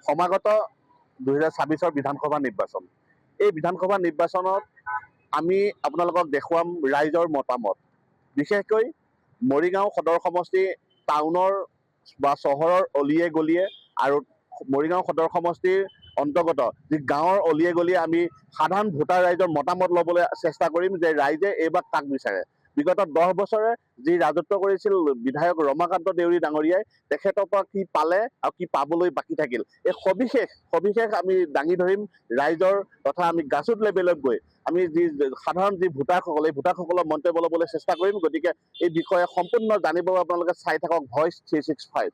সমাগত 2026 বিধানসভা নিৰ্বাচন। এই বিধানসভা নিৰ্বাচনত আমি আপোনালোকক দেখুৱাম ৰাইজৰ মতামত। বিশেষকৈ মৰিগাঁও সদৰ সমষ্টি টাউনৰ বা চহৰৰ অলিয়ে গলিয়ে আৰু মৰিগাঁও সদৰ সমষ্টিৰ অন্তৰ্গত যি গাঁৱৰ অলিয়ে গলিয়ে আমি সাধাৰণ ভোটাৰ ৰাইজৰ মতামত ল'বলৈ চেষ্টা কৰিম যে ৰাইজে এইবাৰ কাক বিচাৰে। বিগত 10 বছৰে যি ৰাজত্ব কৰিছিল বিধায়ক ৰমাকান্ত দেউৰী ডাঙৰীয়াই, তেখেতৰ পৰা কি পালে আৰু কি পাবলৈ বাকী থাকিল, এই সবিশেষ আমি দাঙি ধৰিম ৰাইজৰ তথা আমি গ্ৰাছৰুট লেভেলত গৈ আমি সাধাৰণ ভোটাৰসকল, এই ভোটাৰসকলৰ মন্তব্য ল'বলৈ চেষ্টা কৰিম। গতিকে এই বিষয়ে সম্পূৰ্ণ জানিব আপোনালোকে চাই থাকক ভইচ 365।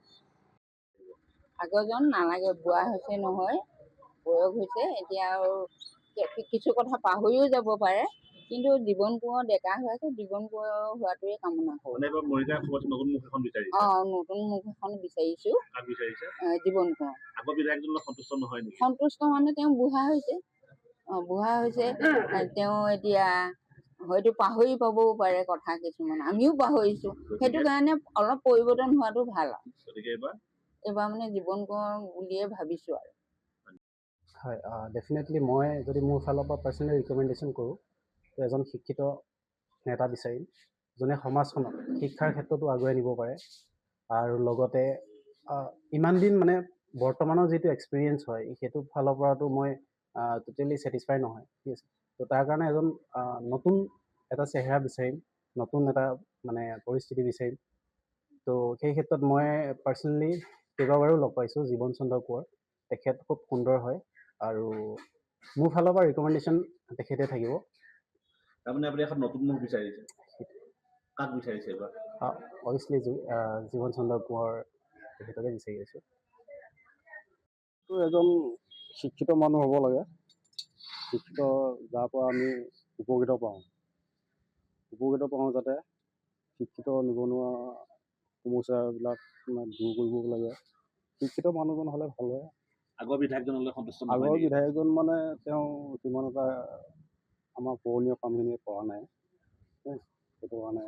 আগৰজন নালাগে, বুঢ়া হৈছে নহয়, বয়স হৈছে এতিয়া আৰু কিছু কথা পাহৰিও যাব পাৰে, কিন্তু জীৱন কোঁৱৰ ডেকা হৈ আছে, জীৱন কোঁৱৰ হোৱাটোৱে কামনা কৰোঁ। নতুন মুখ এখন বিচাৰিছো। জীৱন কোঁৱৰ। সন্তুষ্ট মানে তেওঁ বুঢ়া হৈছে, তেওঁ এতিয়া হয়তো পাহৰি পাবও পাৰে কথা কিছুমান, আমিও পাহৰিছো, সেইটো কাৰণে অলপ পৰিৱৰ্তন হোৱাটো ভাল আৰু। এইবাৰ মানে জীৱন কোঁৱৰ বুলিয়ে ভাবিছো আৰু। হয়, ডেফিনেটলি মই যদি মোৰ ফালৰ পৰা পাৰ্চনেলি ৰিকমেণ্ডেশ্যন কৰোঁ, এজন শিক্ষিত নেতা বিচাৰিম, যোনে সমাজখনক শিক্ষাৰ ক্ষেত্ৰতো আগুৱাই নিব পাৰে আৰু লগতে ইমান দিন মানে বৰ্তমানৰ যিটো এক্সপিৰিয়েঞ্চ হয় সেইটো ফালৰ পৰাতো মই টোটেলি ছেটিছফাই নহয়, ঠিক আছে। তো তাৰ কাৰণে এজন নতুন এটা চেহেৰা বিচাৰিম, নতুন এটা মানে পৰিস্থিতি বিচাৰিম। তো সেই ক্ষেত্ৰত মই পাৰ্চনেলি কেইবাবাৰো লগ পাইছোঁ জীৱন চন্দ্ৰ কোঁৱৰ, তেখেত খুব সুন্দৰ হয় আৰু মোৰ ফালৰ পৰা ৰিকমেণ্ডেশ্যন তেখেতে থাকিব। তাৰমানে আপুনি এখন নতুন মুখ বিচাৰিছে, কাক বিচাৰিছে এইবাৰ? অভিয়াছলি জীৱন চন্দ্ৰ কোঁৱৰ তেখেতকে বিচাৰি আছোঁ। এজন শিক্ষিত মানুহ হ'ব লাগে, শিক্ষিত যাৰ পৰা আমি উপকৃত পাওঁ যাতে শিক্ষিত নিবনুৱা সমস্যাবিলাক দূৰ কৰিব লাগে। শিক্ষিত মানুহজন হ'লে ভাল হয়। আগৰ বিধায়কজন হ'লে সন্তুষ্ট নহয়? আগৰ বিধায়কজন মানে তেওঁ সিমান এটা আমাৰ পুৰণীয়া কামখিনি কৰা নাই, সেইটো কাৰণে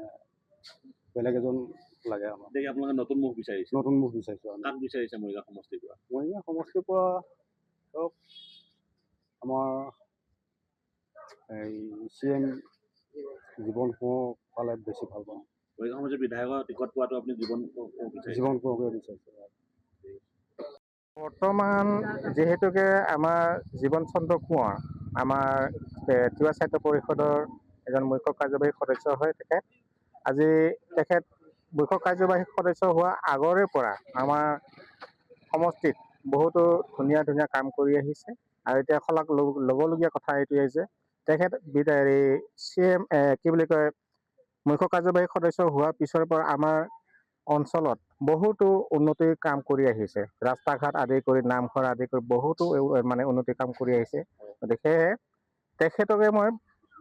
বেলেগ এজন লাগে আমাক। আপোনালোকে নতুন মুখ বিচাৰিছে? নতুন মুখ বিচাৰিছোঁ। কাক বিচাৰিছে মৰিগাঁও সমষ্টিৰ পৰা? মৰিগাঁও সমষ্টিৰ পৰা ধৰক আমাৰ এই CM জীৱন কোঁৱৰ পালে বেছি ভাল পাওঁ। মৰিগাঁও সমষ্টিৰ বিধায়কৰ টিকট পোৱাটো আপুনি জীৱন কোঁৱৰকে বিচাৰিছে। বৰ্তমান যিহেতুকে আমাৰ জীৱন চন্দ্ৰ কোঁৱৰ আমাৰ তিৱা সাহিত্য পৰিষদৰ এজন মুখ্য কাৰ্যবাহী সদস্য হয় তেখেত। আজি তেখেত মুখ্য কাৰ্যবাহী সদস্য হোৱা আগৰে পৰা আমাৰ সমষ্টিত বহুতো ধুনীয়া কাম কৰি আহিছে আৰু এতিয়া শলাগ ল'বলগীয়া কথা এইটোৱে যে তেখেত CM কি বুলি কয় মুখ্য কাৰ্যবাহী সদস্য হোৱাৰ পিছৰ পৰা আমাৰ অঞ্চলত বহুতো উন্নতিৰ কাম কৰি আহিছে, ৰাস্তা ঘাট আদি কৰি নামঘৰ আদি কৰি বহুতো মানে উন্নতিৰ কাম কৰি আহিছে। গতিকে তেখেতকে মই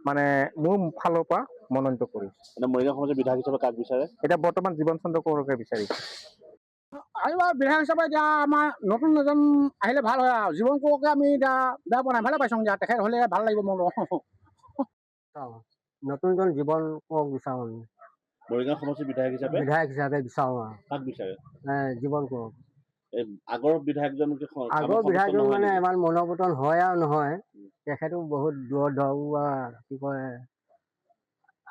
মানে মোৰ ফালৰ পৰা মনোনীত কৰিছোঁ। মৰিগাঁও সমষ্টিৰ বিধায়ক হিচাপে কাক বিচাৰে? এতিয়া বৰ্তমান জীৱন চন্দ্ৰ কোঁৱৰকে বিচাৰিছোঁ। আহিব বিধায়ক হিচাপে এতিয়া আমাৰ নতুন এজন আহিলে ভাল হয় আৰু জীৱন কোঁৱৰকে আমি এতিয়া বেয়া পোৱা নাই, ভালে পাইছোঁ এতিয়া, তেখেত হ'লে ভাল লাগিব মোৰ। নতুনজন জীৱন কোঁৱৰক বিচাৰোঁ আমি। মৰিগাঁও সমষ্টিৰ বিধায়ক হিচাপে বিচাৰোঁ আৰু। কাক বিচাৰে? জীৱন কোঁৱৰক। আগৰ বিধায়কজন মানে ইমান মনোপতন হয় আৰু নহয়, তেখেতো বহুত দূৰৰ কি কয়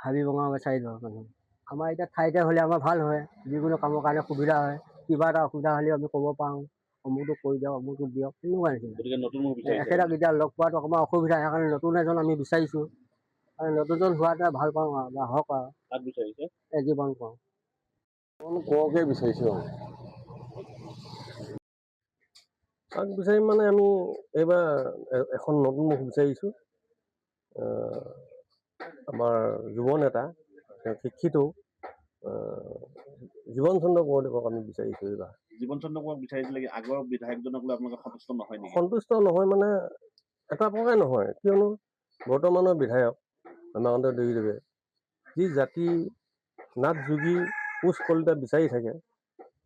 হাবি বঙা চাইডৰ মানুহ। আমাৰ এতিয়া ঠাইতে হ'লে আমাৰ ভাল হয়, যিকোনো কামৰ কাৰণে সুবিধা হয়, কিবা এটা অসুবিধা হ'লেও আমি ক'ব পাৰোঁ, অমুকটো কৰি দিয়ক, অমুকটো দিয়ক, তেনেকুৱা নিচিনা। এখেতক এতিয়া লগ পোৱাটো অকণমান অসুবিধা, সেইকাৰণে নতুন এজন আমি বিচাৰিছোঁ আৰু নতুনজন হোৱাতে ভাল পাওঁ আৰু বা হওক আৰু। কাক বিচাৰিছে? জীৱন কোঁৱৰ। কোঁৱৰকে বিচাৰিছোঁ আৰু। কাক বিচাৰিম মানে আমি এইবাৰ এখন নতুন মুখ বিচাৰিছোঁ। আমাৰ যুৱ নেতা, শিক্ষিত জীৱন চন্দ্ৰ কোঁৱৰদেৱক আমি বিচাৰিছোঁ এইবাৰ। জীৱন চন্দ্ৰ কোঁৱৰক বিচাৰিছিলে কি আগৰ বিধায়কজনক লৈ আপোনালোকে সন্তুষ্ট নহয় নেকি? সন্তুষ্ট নহয় মানে এটা প্ৰকাৰে নহয়, কিয়নো বৰ্তমানৰ বিধায়ক ৰমাকান্ত দেউৰীদেৱে যি জাতি নাট যোগী কোচ কলিতা বিচাৰি থাকে,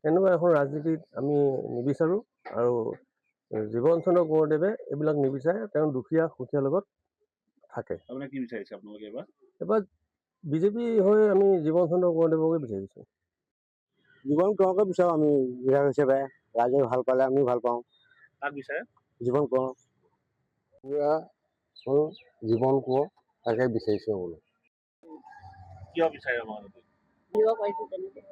তেনেকুৱা এখন ৰাজনীতিত আমি নিবিচাৰোঁ আৰু জীৱন চন্দ্ৰ কোঁৱৰদেৱে এইবিলাক নিবিচাৰে, তেওঁ দুখীয়া সুখীয়াৰ লগত থাকে। আপোনালোকে কি বিচাৰিছে আপোনালোকে এইবাৰ? এইবাৰ বিজেপি হৈ আমি জীৱন চন্দ্ৰ কোঁৱৰদেৱকে বিচাৰিছোঁ। জীৱন কোঁৱৰকে বিচাৰোঁ আমি বিধায়ক হিচাপে, ৰাইজে ভাল পালে আমিও ভাল পাওঁ। তাক বিচাৰে জীৱন কোঁৱৰ হ'ল জীৱন কোঁৱৰ তাকে বিচাৰিছোঁ বোলো। কিয় বিচাৰে আপোনালোকে? দিব পাৰিছোঁ তেনেকৈ